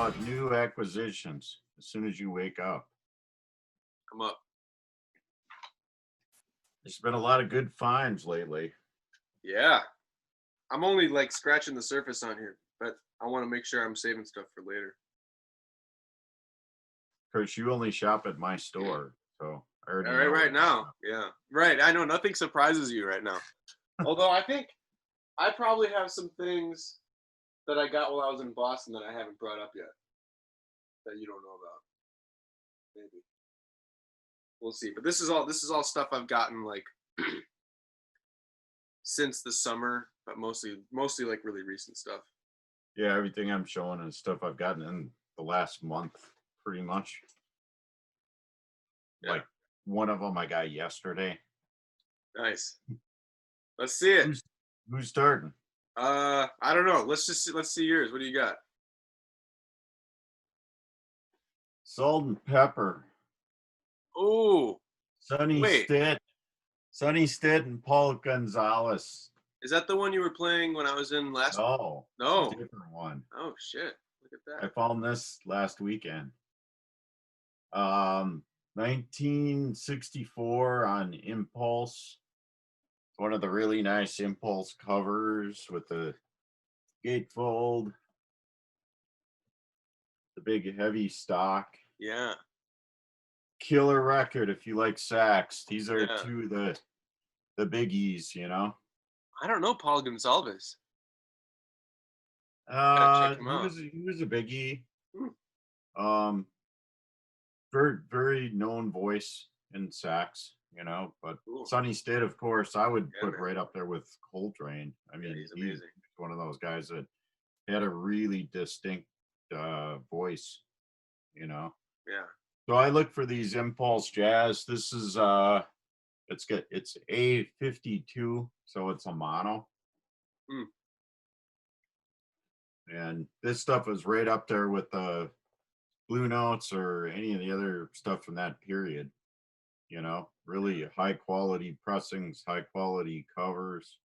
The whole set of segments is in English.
about new acquisitions as soon as you wake up. Come up. There's been a lot of good finds lately. Yeah. I'm only like scratching the surface on here, but I want to make sure I'm saving stuff for later. Of course, you only shop at my store, so I already All know. right now. Yeah. Right. I know nothing surprises you right now. Although I think I probably have some things that I got while I was in Boston that I haven't brought up yet that you don't know about. Maybe. We'll see. But this is all stuff I've gotten like since the summer, but mostly like really recent stuff. Yeah, everything I'm showing is stuff I've gotten in the last month, pretty much. Yeah. Like one of them I got yesterday. Nice. Let's see it. Who's starting? I don't know. Let's see yours. What do you got? Salt and Pepper. Oh, Sonny wait. Stitt and Paul Gonzalez. Is that the one you were playing when I was in last? No. No. It's a different one. Oh shit! Look at that. I found this last weekend. 1964 on Impulse. One of the really nice Impulse covers with the gatefold, the big heavy stock. Yeah. Killer record if you like sax. These are Yeah. two of the biggies, you know. I don't know Paul Gonzalez. He check him out. was a biggie. Hmm. Very very known voice in sax, you know. But Cool. Sonny Stitt, of course, I would put man. right up there with Coltrane. I mean, he's amazing. He's one of those guys that had a really distinct voice, you know. Yeah. So I look for these Impulse Jazz. This is it's good. It's A52, so it's a mono. And this stuff is right up there with the Blue Notes or any of the other stuff from that period. You know, really high quality pressings, high quality covers.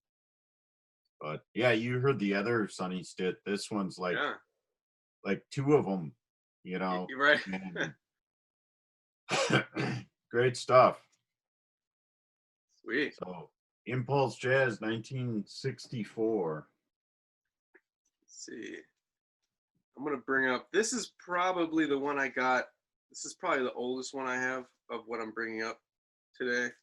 But yeah, you heard the other Sonny Stitt. This one's like two of them, you know. You're right. Great stuff. Sweet. So Impulse Jazz 1964. Let's see. I'm gonna bring up. This is probably the one I got. This is probably the oldest one I have of what I'm bringing up today.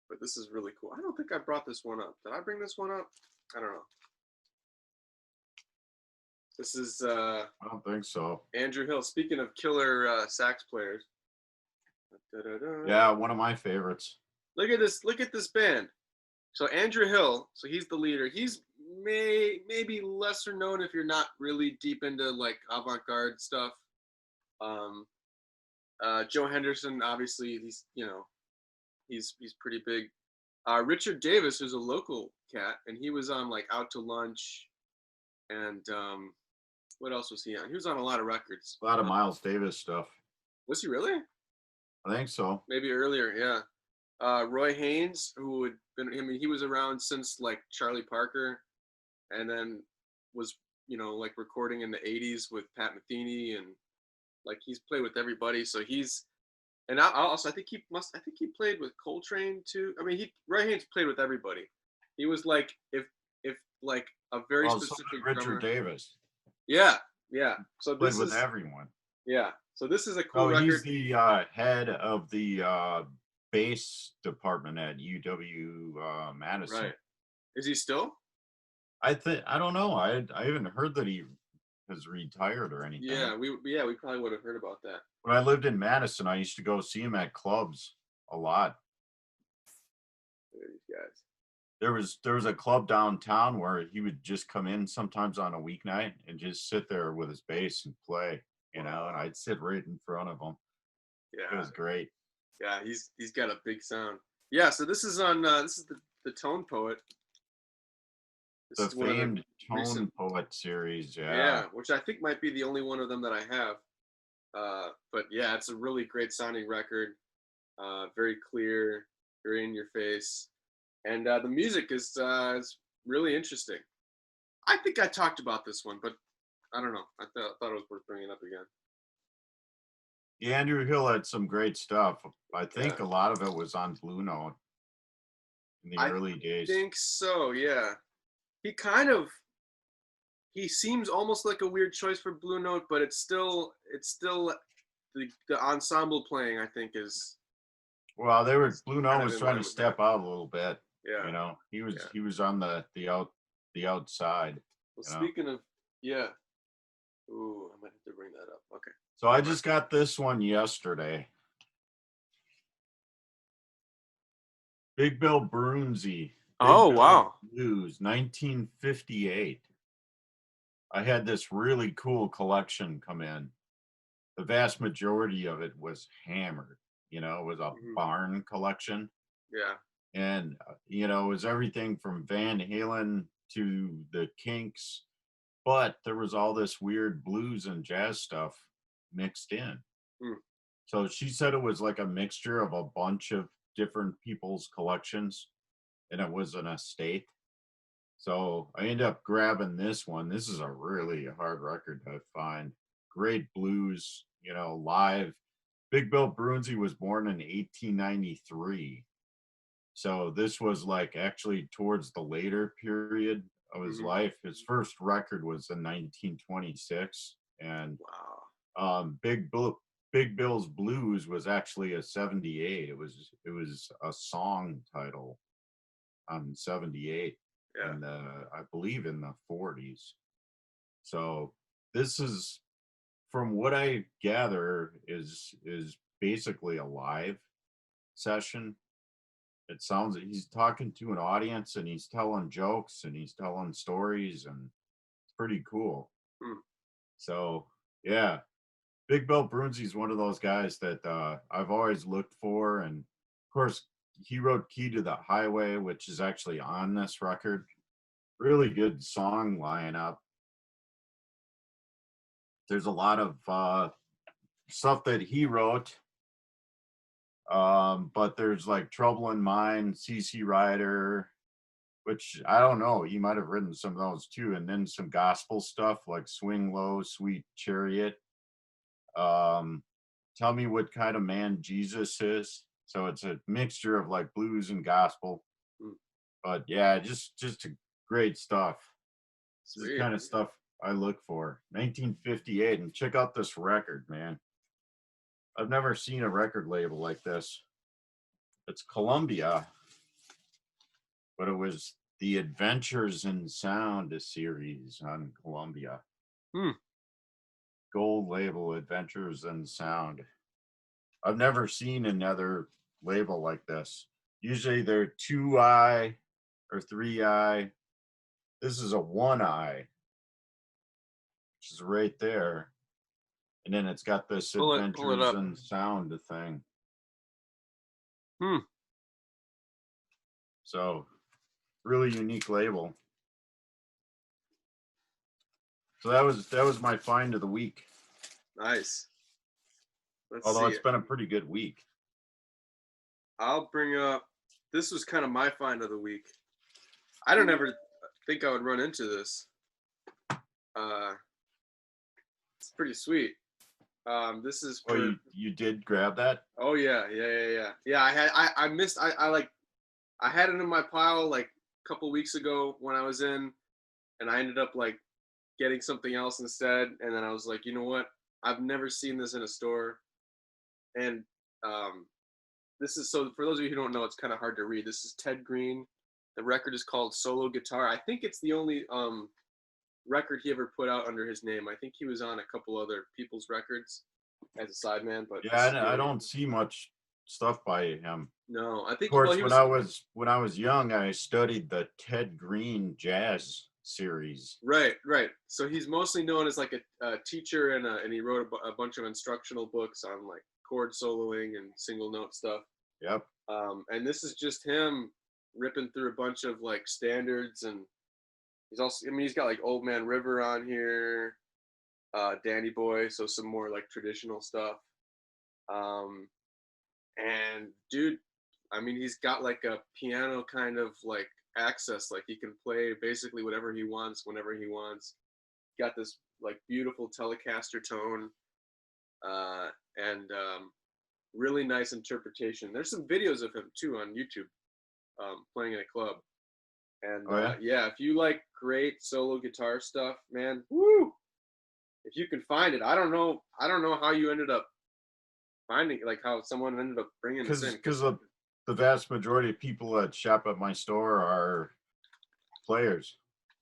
But this is really cool. I don't think I brought this one up. Did I bring this one up? I don't know. This is I don't think so. Andrew Hill. Speaking of killer sax players. Yeah, one of my favorites. Look at this band. So Andrew Hill, so he's the leader. He's maybe lesser known if you're not really deep into like avant-garde stuff. Joe Henderson, obviously, he's pretty big. Richard Davis, who's a local cat, and he was on like Out to Lunch, and what else was he on? He was on a lot of records. A lot of Miles Davis stuff. Was he really? I think so. Maybe earlier, yeah. Roy Haynes, who had been, I mean, he was around since like Charlie Parker, and then was, like recording in the 80s with Pat Metheny, and like he's played with everybody. So he's, and I think he played with Coltrane too. I mean, Roy Haynes played with everybody. He was like, if like a very specific so Richard drummer. Davis. Yeah. So played this with is everyone. Yeah. So this is a cool record. He's the head of the bass department at UW Madison. Right. Is he still? I don't know. I haven't heard that he has retired or anything. Yeah, we probably would have heard about that. When I lived in Madison, I used to go see him at clubs a lot. Look at these guys. There was a club downtown where he would just come in sometimes on a weeknight and just sit there with his bass and play, and I'd sit right in front of him. Yeah, it was great. Yeah, he's got a big sound. Yeah, so this is on this is the Tone Poet. This the famed Tone Poet series, yeah, which I think might be the only one of them that I have. But yeah, it's a really great sounding record. Very clear, very in your face, and the music is really interesting. I think I talked about this one, but I don't know. I thought it was worth bringing up again. Andrew Hill had some great stuff. I Yeah. think a lot of it was on Blue Note in the I early days. think so, yeah. He kind of he seems almost like a weird choice for Blue Note, but it's still the ensemble playing I think Well, they were is Blue kind Note of was in trying line to with that. step out a little bit. Yeah, You know, yeah. he was on the outside. Well, You know, speaking of yeah, ooh, I might have to bring that up. Okay, so I never mind. just got this one yesterday. Big Bill Broonzy, Oh Big Bill's wow. Blues, 1958. I had this really cool collection come in. The vast majority of it was hammered. You know, it was a Hmm. barn collection. Yeah. And, you know, it was everything from Van Halen to the Kinks, but there was all this weird blues and jazz stuff mixed in. Hmm. So she said it was like a mixture of a bunch of different people's collections, and it was an estate. So I ended up grabbing this one. This is a really hard record to find. Great blues, you know, live. Big Bill Broonzy was born in 1893. So this was like actually towards the later period of his Hmm. life. His first record was in 1926, and Wow. Big Bill's Blues was actually a 78. It was a song title on 78, Yeah. and I believe in the 40s. So this is, from what I gather, is basically a live session. It sounds he's talking to an audience and he's telling jokes and he's telling stories, and it's pretty cool. Hmm. So yeah, Big Bill Broonzy's one of those guys that I've always looked for, and of course he wrote "Key to the Highway," which is actually on this record. Really good song lineup. There's a lot of stuff that he wrote, but there's like "Trouble in Mind," "CC Rider," which I don't know. He might have written some of those too, and then some gospel stuff like "Swing Low, Sweet Chariot." Um, "Tell Me What Kind of Man Jesus Is." So it's a mixture of like blues and gospel. Hmm. But yeah, just great stuff. This is the Sweet. kind of stuff I look for. 1958, and check out this record, man. I've never seen a record label like this. It's Columbia, but it was the Adventures in Sound series on Columbia. Hmm. Gold label, Adventures in Sound. I've never seen another label like this. Usually they're 2i or 3i. This is a 1i, which is right there. And then it's got this Pull it Adventures up. in Sound thing. Hmm. So really unique label. So that was my find of the week. Nice. Let's Although see it's it. been a pretty good week. I'll bring up. This was kind of my find of the week. I don't ever think I would run into this. Uh, it's pretty sweet. This is Oh, for. you did grab that? Oh yeah, yeah. Yeah, I missed. I like. I had it in my pile like a couple weeks ago when I was in, and I ended up like getting something else instead. And then I was like, you know what? I've never seen this in a store, and um, this is so. For those of you who don't know, it's kind of hard to read. This is Ted Green. The record is called Solo Guitar. I think it's the only record he ever put out under his name. I think he was on a couple other people's records as a sideman, but Yeah, this is the I only. don't see much stuff by him. No, I Of think well course, he was when I was young, I studied the Ted Green jazz series. right. So he's mostly known as like a teacher and he wrote a bunch of instructional books on like chord soloing and single note stuff. Yep. And this is just him ripping through a bunch of like standards and he's also I mean he's got like Old Man River on here, Danny Boy, so some more like traditional stuff. Um, and dude, I mean he's got like a piano kind of like access, like he can play basically whatever he wants whenever he wants. Got this like beautiful Telecaster tone. and really nice interpretation. There's some videos of him too on YouTube, playing in a club. And Oh yeah. yeah, if you like great solo guitar stuff, man, woo! If you can find it, I don't know how you ended up finding, like how someone ended up bringing this in. Because the vast majority of people that shop at my store are players.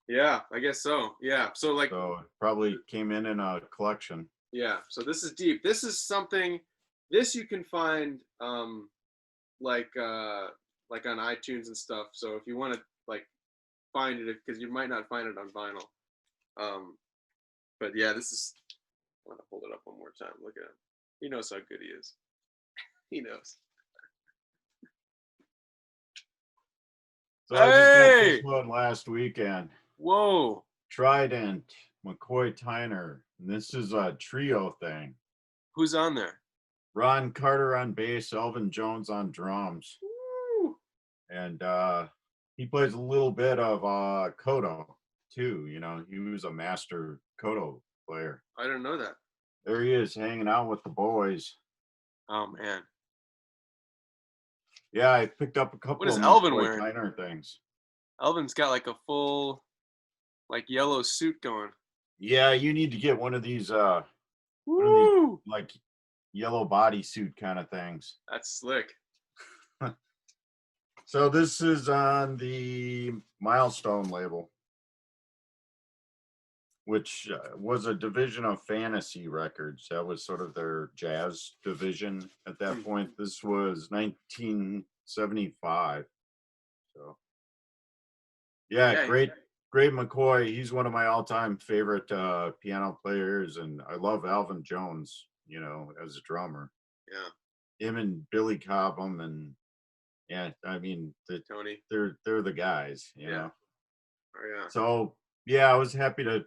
Yeah, I guess so. Yeah, so like, So it probably came in a collection. yeah, so this is deep. This is something. This you can find, like on iTunes and stuff. So if you want to like find it, because you might not find it on vinyl. But yeah, this is. I want to hold it up one more time. Look at him. He knows how good he is. He knows. So I just got this one last weekend. Whoa. Trident, McCoy Tyner. And this is a trio thing. Who's on there? Ron Carter on bass, Elvin Jones on drums. Woo. And he plays a little bit of Kodo too. You know, he was a master Kodo player. I didn't know that. There he is hanging out with the boys. Oh man. Yeah, I picked up a couple What is of Elvin McCoy wearing? Tyner things. Elvin's got like a full like yellow suit going. Yeah, you need to get one of these Woo! like yellow bodysuit kind of things. That's slick. So this is on the Milestone label, which was a division of Fantasy Records. That was sort of their jazz division at that point. This was 1975. So yeah, great McCoy. He's one of my all-time favorite piano players, and I love Alvin Jones, you know, as a drummer. Yeah. Him and Billy Cobham, and yeah, I mean, Tony. They're the guys, you know. Oh yeah. So yeah, I was happy to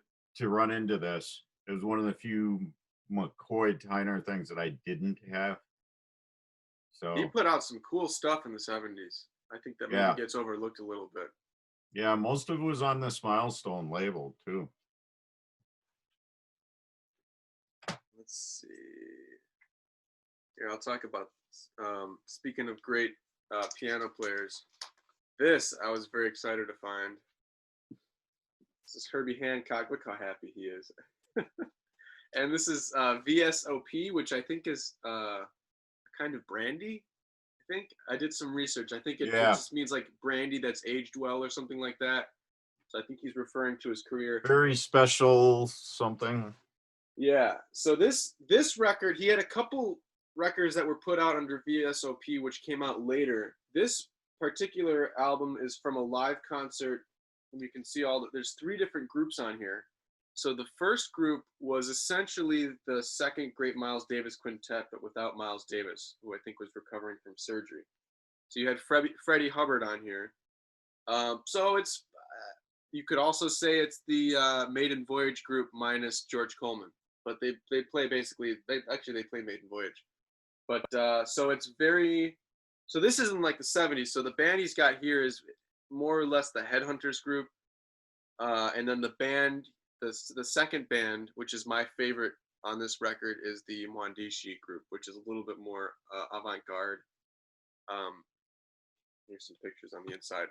run into this. It was one of the few McCoy Tyner things that I didn't have. So he put out some cool stuff in the 70s. I think that maybe gets overlooked a little bit. Yeah, most of it was on this Milestone label too. Let's see. Here, I'll talk about speaking of great piano players. This I was very excited to find. This is Herbie Hancock. Look how happy he is. And this is VSOP, which I think is kind of brandy. I think I did some research. I think it just means like brandy that's aged well or something like that. So I think he's referring to his career. Very special something. Yeah. So this record, he had a couple records that were put out under VSOP, which came out later. This particular album is from a live concert. And you can see there's 3 different groups on here. So the first group was essentially the second Great Miles Davis Quintet, but without Miles Davis, who I think was recovering from surgery. So you had Freddie Hubbard on here. So it's, you could also say it's the Maiden Voyage group minus George Coleman, but they play basically, they play Maiden Voyage. But so it's very, so this isn't like the 70s. So the band he's got here is more or less the Headhunters group. And then the band, the second band, which is my favorite on this record, is the Mwandishi group, which is a little bit more avant-garde. Here's some pictures on the inside.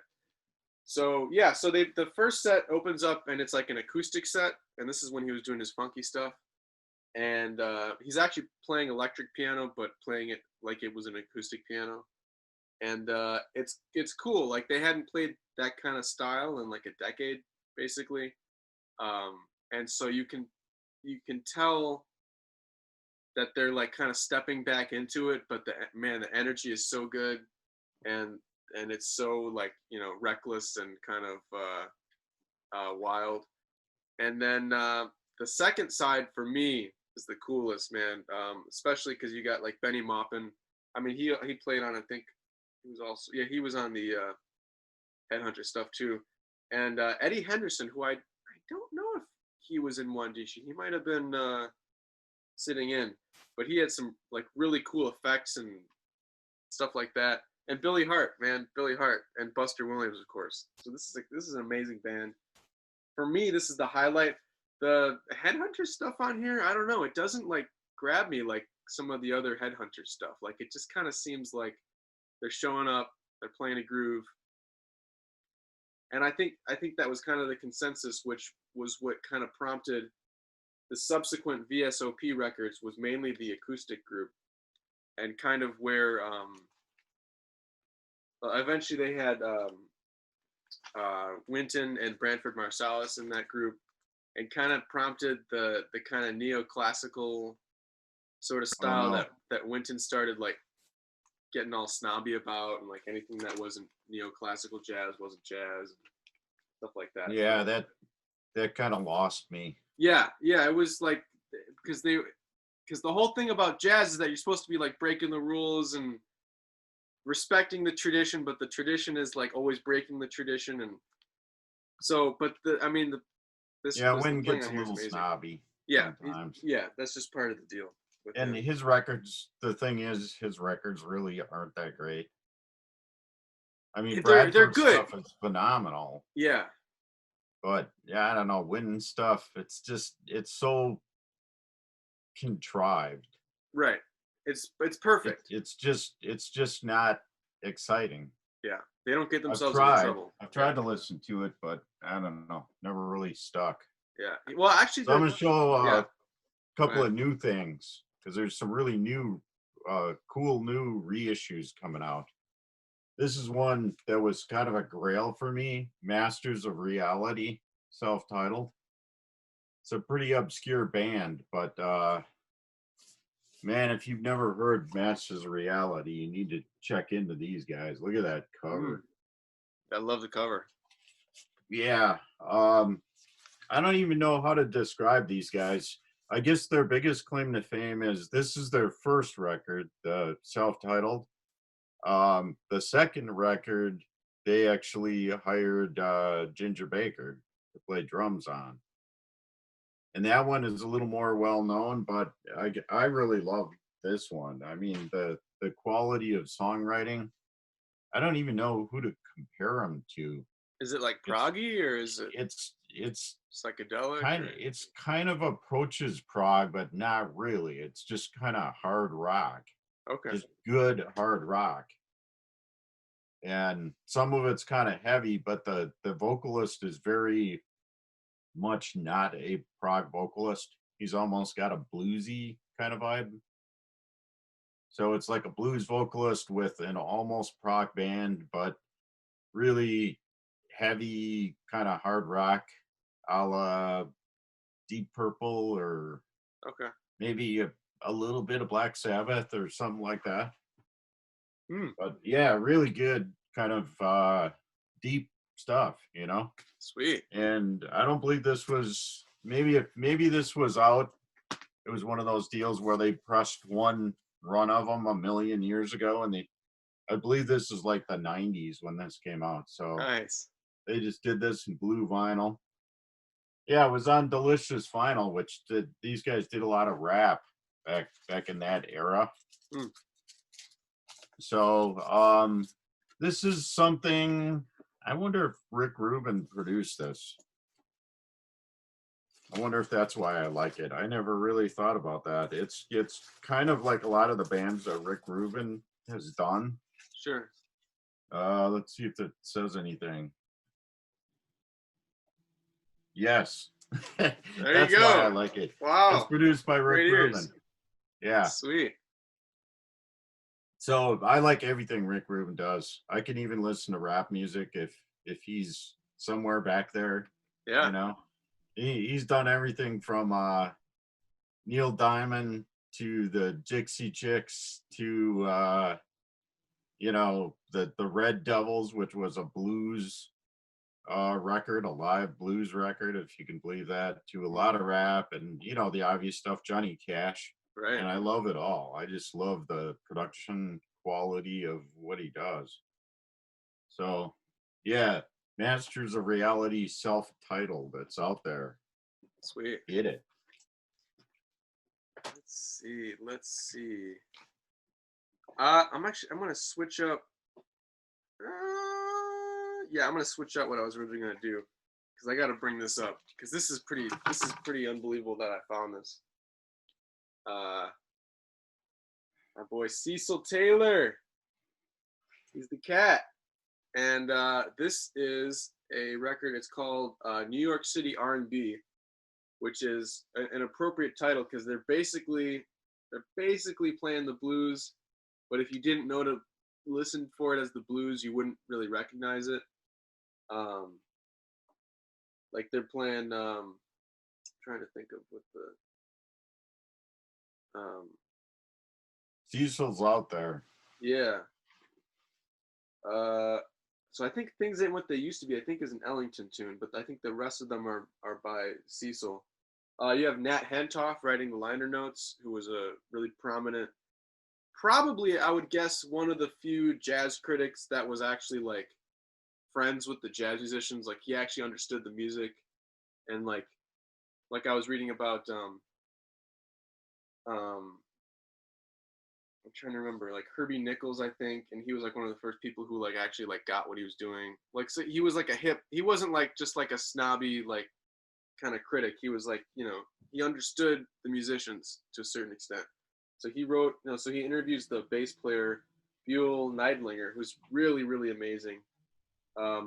So yeah, so the first set opens up and it's like an acoustic set, and this is when he was doing his funky stuff. And he's actually playing electric piano, but playing it like it was an acoustic piano. And it's cool. Like they hadn't played that kind of style in like a decade, basically. And so you can tell that they're like kind of stepping back into it, but the energy is so good, and it's so like, you know, reckless and kind of wild. And then the second side for me is the coolest, man, especially because you got like Benny Maupin. I mean, he played on, I think he was also, he was on the Headhunter stuff too. And Eddie Henderson, who I don't know if he was in Mwandishi. He might have been sitting in, but he had some like really cool effects and stuff like that. And Billy Hart, and Buster Williams, of course. So this is an amazing band. For me, this is the highlight. The Headhunter stuff on here, I don't know. It doesn't like grab me like some of the other Headhunter stuff. Like it just kind of seems like they're showing up, they're playing a groove, and I think that was kind of the consensus, which was what kind of prompted the subsequent VSOP records. Was mainly the acoustic group, and kind of where eventually they had Wynton and Branford Marsalis in that group, and kind of prompted the kind of neoclassical sort of Oh style no. that Wynton started like getting all snobby about, and like anything that wasn't neoclassical jazz wasn't jazz, and stuff like that. Yeah, that kind of lost me. Yeah, it was like because the whole thing about jazz is that you're supposed to be like breaking the rules and respecting the tradition, but the tradition is like always breaking the tradition, and so this Yeah, the Wynn playing gets on a here is little amazing. snobby Yeah, sometimes. that's just part of the deal with And him. his records, the thing is, his records really aren't that great. I mean, They're Bradford's good. stuff is phenomenal, Yeah, but yeah, I don't know, Wynn stuff, it's so contrived. right. It's perfect. It's just not exciting. Yeah, they don't get I've themselves into tried. trouble. I've Yeah, tried to listen to it, but I don't know. Never really stuck. yeah. Well, actually, So I'm gonna show yeah. a Go couple ahead. of new things because there's some really new, cool new reissues coming out. This is one that was kind of a grail for me. Masters of Reality, self-titled. It's a pretty obscure band, but man, if you've never heard Masters of Reality, you need to check into these guys. Look at that Mm, cover. I love the cover. Yeah. I don't even know how to describe these guys. I guess their biggest claim to fame is this is their first record, the self-titled. The second record, they actually hired Ginger Baker to play drums on, and that one is a little more well known. But I really love this one. I mean, the quality of songwriting. I don't even know who to compare them to. Is it like It's proggy or is it it's psychedelic or? kind of approaches prog, but not really. It's just kind of hard rock, Okay. just good hard rock. And some of it's kind of heavy, but the vocalist is very much not a prog vocalist. He's almost got a bluesy kind of vibe. So it's like a blues vocalist with an almost prog band, but really heavy kind of hard rock, a la Deep Purple, or Okay. maybe a little bit of Black Sabbath or something like that. Hmm. But yeah, really good kind of deep stuff, you know. Sweet. And I don't believe this was maybe this was out. It was one of those deals where they pressed one run of them a million years ago, and I believe this is like the '90s when this came out. So Nice. they just did this in blue vinyl. Yeah, it was on Delicious Vinyl, which these guys did a lot of rap back in that era. Hmm. So this is something. I wonder if Rick Rubin produced this. I wonder if that's why I like it. I never really thought about that. It's kind of like a lot of the bands that Rick Rubin has done. Sure. Let's see if it says anything. Yes. There That's you why I go. like it. Wow. It's produced by Rick Great Rubin. ears. Yeah. Sweet. So I like everything Rick Rubin does. I can even listen to rap music if he's somewhere back there, Yeah. you know. He's done everything from Neil Diamond to the Dixie Chicks to you know, the Red Devils, which was a blues record, a live blues record, if you can believe that, to a lot of rap and, you know, the obvious stuff, Johnny Cash. Right. And I love it all. I just love the production quality of what he does. So, yeah, Masters of Reality self-titled. It's out there. Sweet. Get it. Let's see. I'm gonna switch up. Yeah, I'm gonna switch up what I was originally gonna do because I got to bring this up because this is pretty unbelievable that I found this. Uh, my boy Cecil Taylor. He's the cat. And this is a record. It's called New York City R&B, which is an appropriate title because they're basically playing the blues. But if you didn't know to listen for it as the blues, you wouldn't really recognize it. Like they're playing. Trying to think of what the. Cecil's out there. Yeah. So I think Things Ain't What They Used to Be, I think, is an Ellington tune, but I think the rest of them are by Cecil. You have Nat Hentoff writing the liner notes, who was a really prominent, probably, I would guess, one of the few jazz critics that was actually, like, friends with the jazz musicians. Like, he actually understood the music. And, like I was reading about, I'm trying to remember, like Herbie Nichols, I think, and he was like one of the first people who like actually like got what he was doing. Like, so he was like he wasn't like just like a snobby like kind of critic. He was like, he understood the musicians to a certain extent. So he wrote, so he interviews the bass player Buell Neidlinger, who's really, really amazing. I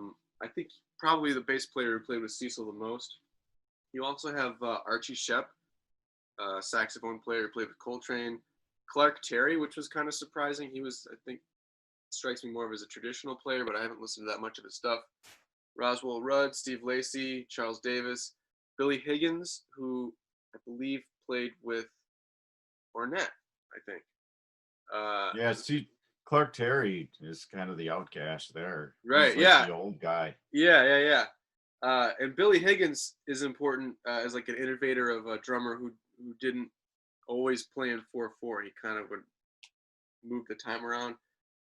think probably the bass player who played with Cecil the most. You also have Archie Shepp, saxophone player who played with Coltrane. Clark Terry, which was kind of surprising. He was, I think, strikes me more of as a traditional player, but I haven't listened to that much of his stuff. Roswell Rudd, Steve Lacy, Charles Davis, Billy Higgins, who I believe played with Ornette, I think. Yeah, see, Clark Terry is kind of the outcast there. Right, He's like the old guy. Yeah. And Billy Higgins is important as like an innovator of a drummer who didn't always play in 4/4. He kind of would move the time around.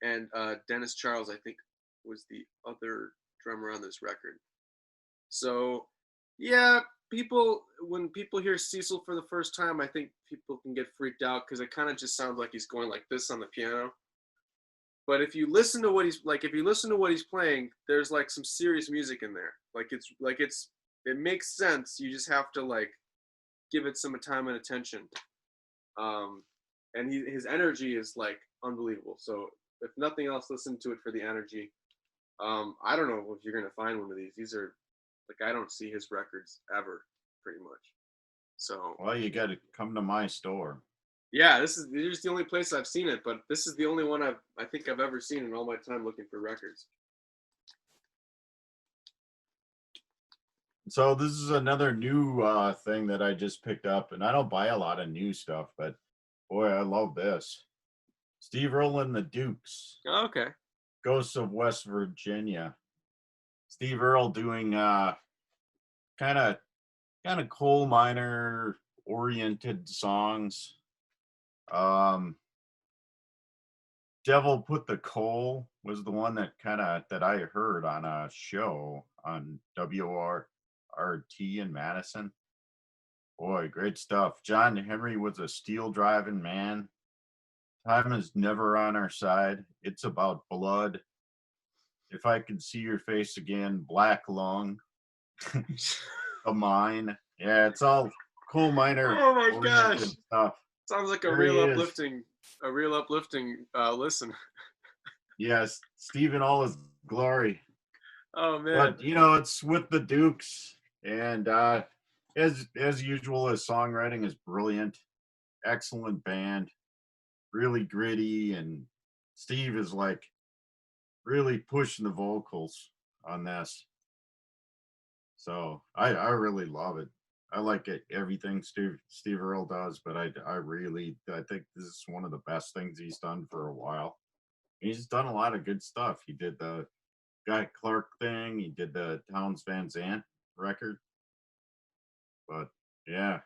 And Dennis Charles, I think, was the other drummer on this record. So, yeah, when people hear Cecil for the first time, I think people can get freaked out because it kind of just sounds like he's going like this on the piano. But if you listen to what he's playing, there's like some serious music in there. It makes sense. You just have to like give it some time and attention. And his energy is like unbelievable. So if nothing else, listen to it for the energy. I don't know if you're gonna find one of these. These are like I don't see his records ever, pretty much. So well, you got to come to my store. Yeah, this is the only place I've seen it, but this is the only one I think I've ever seen in all my time looking for records. So this is another new thing that I just picked up, and I don't buy a lot of new stuff, but boy, I love this. Steve Earle and the Dukes. Oh, okay. Ghosts of West Virginia. Steve Earle doing kind of coal miner oriented songs. Devil Put the Coal was the one that I heard on a show on WRT in Madison. Boy, great stuff. John Henry was a steel driving man. Time is never on our side. It's about blood. If I could see your face again, Black Lung. A mine. Yeah, it's all coal miner. Oh my gosh. Stuff. Sounds like There a real uplifting listen. Yes, Steve in all his glory. Oh man. But it's with the Dukes, and as usual, his songwriting is brilliant. Excellent band, really gritty, and Steve is like really pushing the vocals on this. So I really love it. I like it, everything Steve Earle does, but I think this is one of the best things he's done for a while. He's done a lot of good stuff. He did the Guy Clark thing. He did the Townes Van Zandt record. But yeah,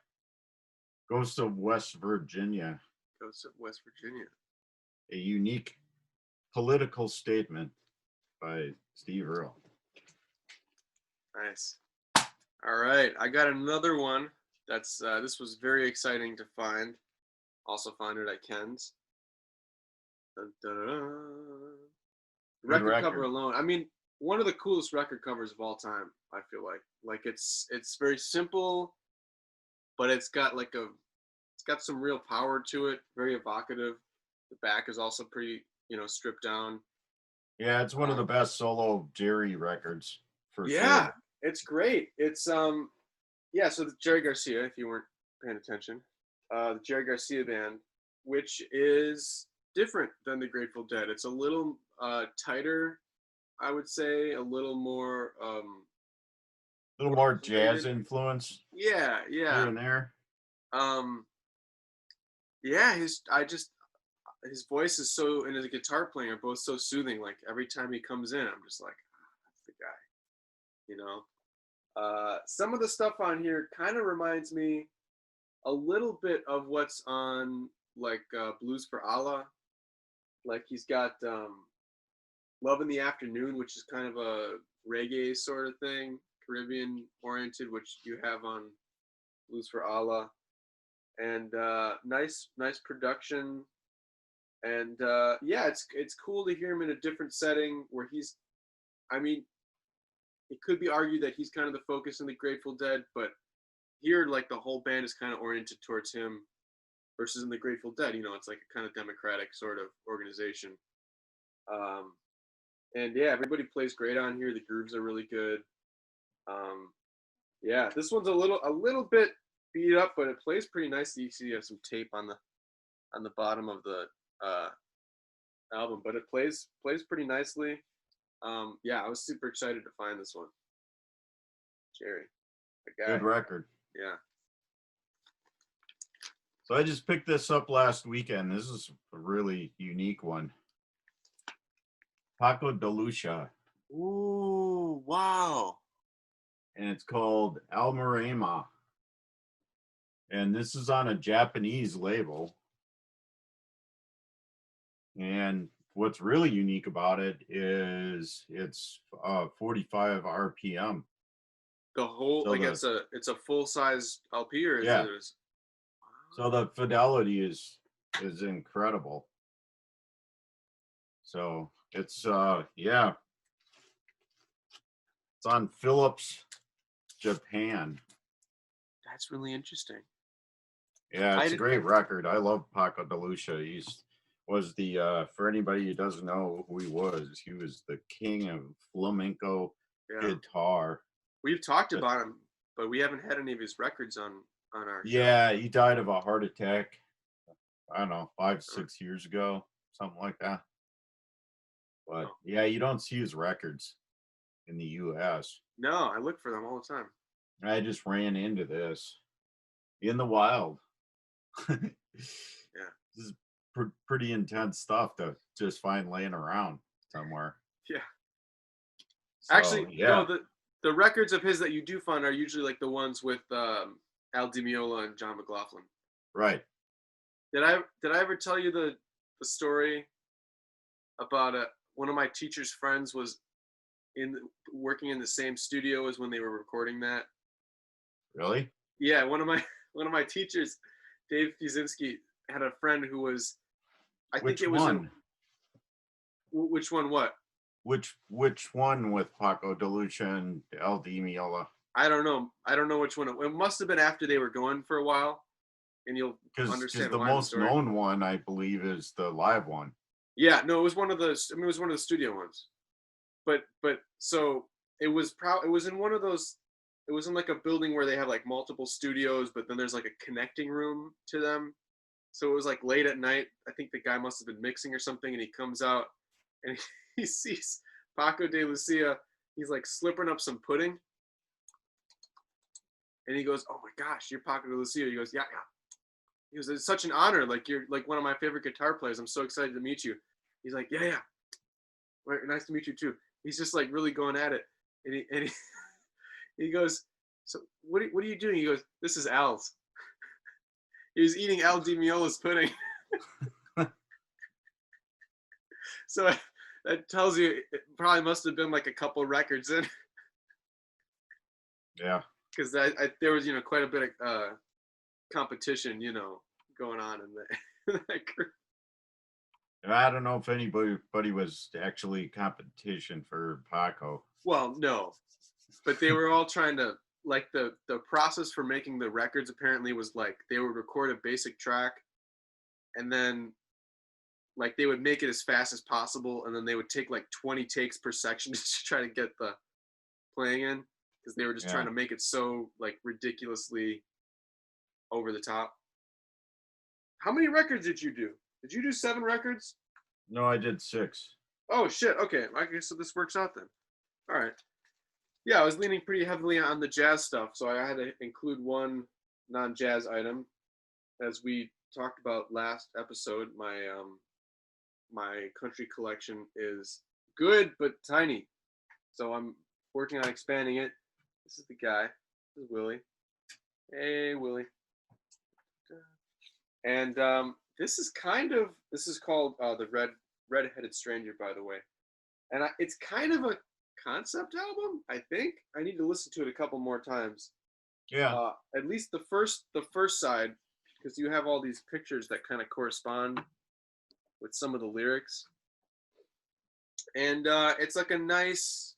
Ghosts of West Virginia. Ghosts of West Virginia. A unique political statement by Steve Earle. Nice. All right, I got another one. That's this was very exciting to find. Also found it at Kenn's. Dun, dun, dun. Record cover alone. I mean, one of the coolest record covers of all time. I feel like it's very simple, but it's got got some real power to it. Very evocative. The back is also pretty, stripped down. Yeah, it's one of the best solo Jerry records for Yeah, sure. it's great. It's yeah. So the Jerry Garcia, if you weren't paying attention, the Jerry Garcia band, which is different than the Grateful Dead. It's a little tighter, I would say, a little more A little more jazz isolated. influence Yeah, here yeah. and there. Um, yeah. His voice is so, and his guitar playing are both so soothing. Like every time he comes in, I'm just like, that's the guy. You know. Some of the stuff on here kind of reminds me a little bit of what's on like Blues for Allah. Like he's got Love in the Afternoon, which is kind of a reggae sort of thing, Caribbean oriented, which you have on Blues for Allah, and nice production. And yeah, it's cool to hear him in a different setting where he's. I mean, it could be argued that he's kind of the focus in the Grateful Dead, but here, like the whole band is kind of oriented towards him, versus in the Grateful Dead, it's like a kind of democratic sort of organization. Um, and yeah, everybody plays great on here. The grooves are really good. Um, yeah, this one's a little bit beat up, but it plays pretty nicely. You see, you have some tape on the bottom of the album, but it plays pretty nicely. Yeah, I was super excited to find this one, Jerry, the guy. Good record. Yeah. So I just picked this up last weekend. This is a really unique one. Paco de Lucia. Ooh, wow. And it's called Almarema. And this is on a Japanese label. And what's really unique about it is it's 45 RPM. The whole So like it's a full size LP, or is yeah. it? So the fidelity is incredible. So it's yeah. It's on Philips Japan. That's really interesting. Yeah, it's a great record. I love Paco de Lucia. Was the for anybody who doesn't know who he was the king of flamenco guitar. We've talked about him, but we haven't had any of his records on our show. Yeah, he died of a heart attack. I don't know, 5-6 years ago, something like that. But yeah, you don't see his records in the U.S. No, I look for them all the time. I just ran into this in the wild. Yeah, this is pretty intense stuff to just find laying around somewhere. Yeah. So, actually, yeah. The records of his that you do find are usually like the ones with Al Di Meola and John McLaughlin. Right. Did I ever tell you the story about one of my teacher's friends was working in the same studio as when they were recording that? Really? Yeah, one of my teachers, Dave Fuzinski, had a friend who was, Which think it was which one? What? Which one with Paco de Lucia and El Di Meola? I don't know which one. It must have been after they were going for a while, and you'll understand the why. most known one, I believe, is the live one. Yeah, no, it was one of the. I mean, it was one of the studio ones, but so it was it was in one of those. It was in like a building where they have like multiple studios, but then there's like a connecting room to them. So it was like late at night. I think the guy must have been mixing or something, and he comes out and he sees Paco de Lucia. He's like slipping up some pudding, and he goes, "Oh my gosh, you're Paco de Lucia." He goes, "Yeah, yeah." He goes, "It's such an honor. Like you're like one of my favorite guitar players. I'm so excited to meet you." He's like, "Yeah, yeah. Well, nice to meet you too." He's just like really going at it, and he goes, "So what are you doing?" He goes, "This is Al's." He was eating Al Di Meola's pudding. So that tells you it probably must have been like a couple records in. Yeah. Because there was quite a bit of competition going on in that group. I don't know if anybody was actually competition for Paco. Well, no, but they were all trying to like the process for making the records apparently was like they would record a basic track, and then like they would make it as fast as possible, and then they would take like 20 takes per section to try to get the playing in, because they were just trying to make it so like ridiculously over the top. How many records did you do? Did you do 7 records? No, I did 6. Oh shit. Okay, I guess so. This works out then. All right. Yeah, I was leaning pretty heavily on the jazz stuff, so I had to include one non-jazz item. As we talked about last episode, my country collection is good but tiny, so I'm working on expanding it. This is the guy. This is Willie. Hey, Willie. And this is called the Red-Headed Stranger, by the way. And it's kind of a concept album, I think. I need to listen to it a couple more times. Yeah. At least the first side, because you have all these pictures that kind of correspond with some of the lyrics. And it's like a nice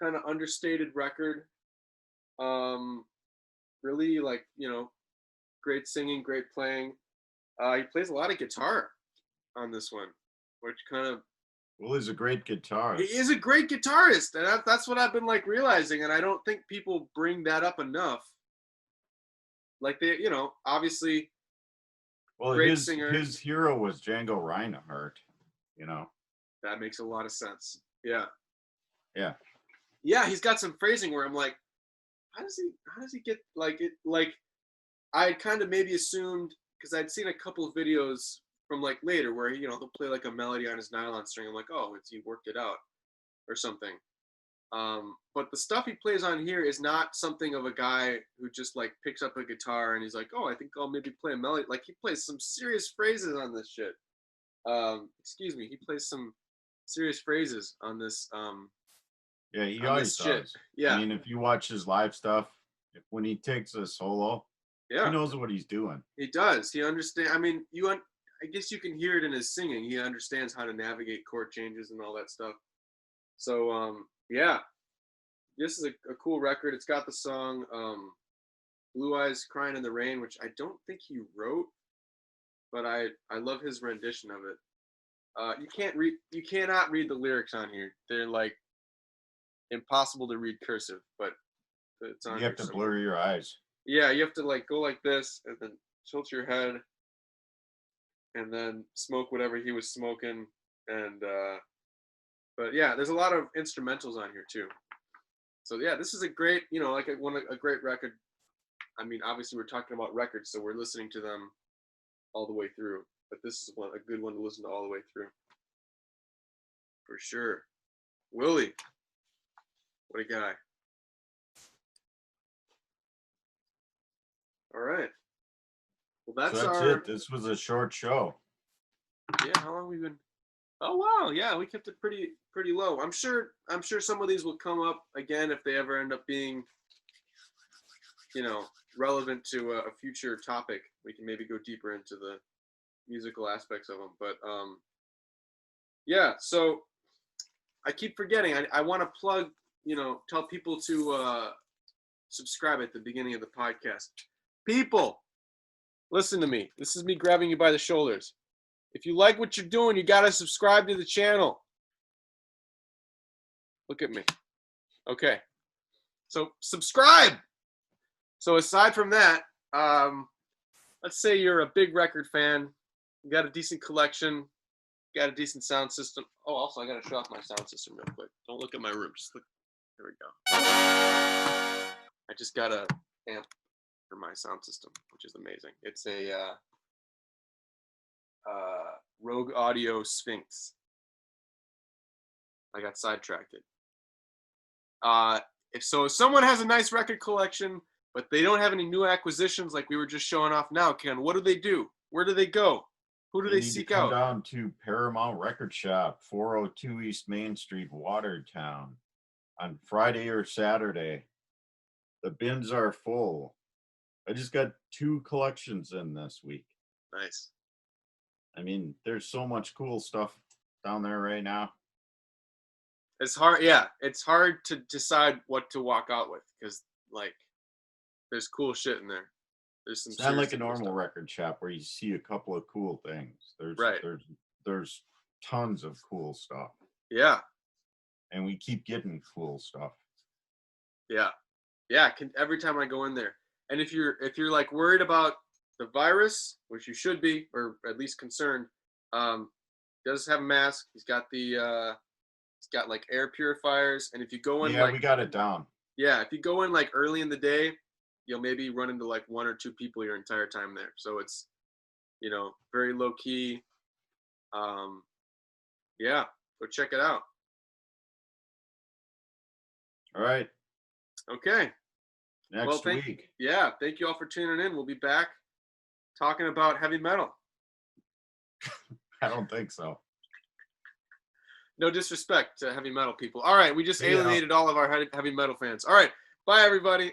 kind of understated record. Really, like, you know, great singing, great playing. He plays a lot of guitar on this one, which kind of... Well, he's a great guitarist. He is a great guitarist, and that's what I've been like realizing, and I don't think people bring that up enough. Like they, you know, obviously, well, great singer. His hero was Django Reinhardt. You know, that makes a lot of sense. Yeah. Yeah. Yeah, he's got some phrasing where I'm like, how does he get like it? Like, I kind of maybe assumed, because I'd seen a couple of videos from like later where, you know, he'll play like a melody on his nylon string. I'm like, oh, he worked it out or something. But the stuff he plays on here is not something of a guy who just like picks up a guitar and he's like, oh, I think I'll maybe play a melody. Like, he plays some serious phrases on this shit. Excuse me, he plays some serious phrases on this. Yeah, he always does. Shit. Yeah. I mean, if you watch his live stuff, when he takes a solo, yeah, he knows what he's doing. He does. He understands. I mean, I guess you can hear it in his singing. He understands how to navigate chord changes and all that stuff. So, yeah, this is a cool record. It's got the song Blue Eyes Crying in the Rain, which I don't think he wrote, but I love his rendition of it. You cannot read the lyrics on here. They're like impossible to read cursive, but it's on. You have to blur your eyes. Yeah, you have to like go like this and then tilt your head and then smoke whatever he was smoking. And but yeah, there's a lot of instrumentals on here too. So yeah, this is a great, you know, like a great record. I mean, obviously we're talking about records, so we're listening to them all the way through. But this is a good one to listen to all the way through, for sure. Willie, what a guy! All right. Well, that's it. This was a short show. Yeah, how long have we been? Oh wow, yeah, we kept it pretty low. I'm sure some of these will come up again if they ever end up being, you know, relevant to a future topic. We can maybe go deeper into the musical aspects of them. But yeah, so I keep forgetting. I want to plug, you know, tell people to subscribe at the beginning of the podcast. People, listen to me. This is me grabbing you by the shoulders. If you like what you're doing, you got to subscribe to the channel. Look at me. Okay. So subscribe. So aside from that, let's say you're a big record fan. You got a decent collection. You got a decent sound system. Oh, also, I got to show off my sound system real quick. Don't look at my room. Just look. There we go. I just got a amp for my sound system, which is amazing. It's a Rogue Audio Sphinx. I got sidetracked. If someone has a nice record collection, but they don't have any new acquisitions like we were just showing off now, Ken, what do? Where do they go? Who do they seek out? Come down to Paramount Record Shop, 402 East Main Street, Watertown, on Friday or Saturday. The bins are full. I just got 2 collections in this week. Nice. I mean, there's so much cool stuff down there right now. It's hard. Yeah, it's hard to decide what to walk out with because, like, there's cool shit in there. There's some. It's not like a seriously cool normal stuff. record shop where you see a couple of cool things. Right. There's tons of cool stuff, Yeah. and we keep getting cool stuff. Yeah. Yeah. Every time I go in there, and if you're like worried about the virus, which you should be, or at least concerned, does have a mask. He's got like air purifiers, and if you go in Yeah, like we got it down. yeah, if you go in like early in the day, you'll maybe run into like 1 or 2 people your entire time there. So it's, very low key. Yeah, go check it out. All right. Okay. Next week. Yeah, thank you all for tuning in. We'll be back talking about heavy metal. I don't think so. No disrespect to heavy metal people. All right, we just Yeah. alienated all of our heavy metal fans. All right, bye everybody.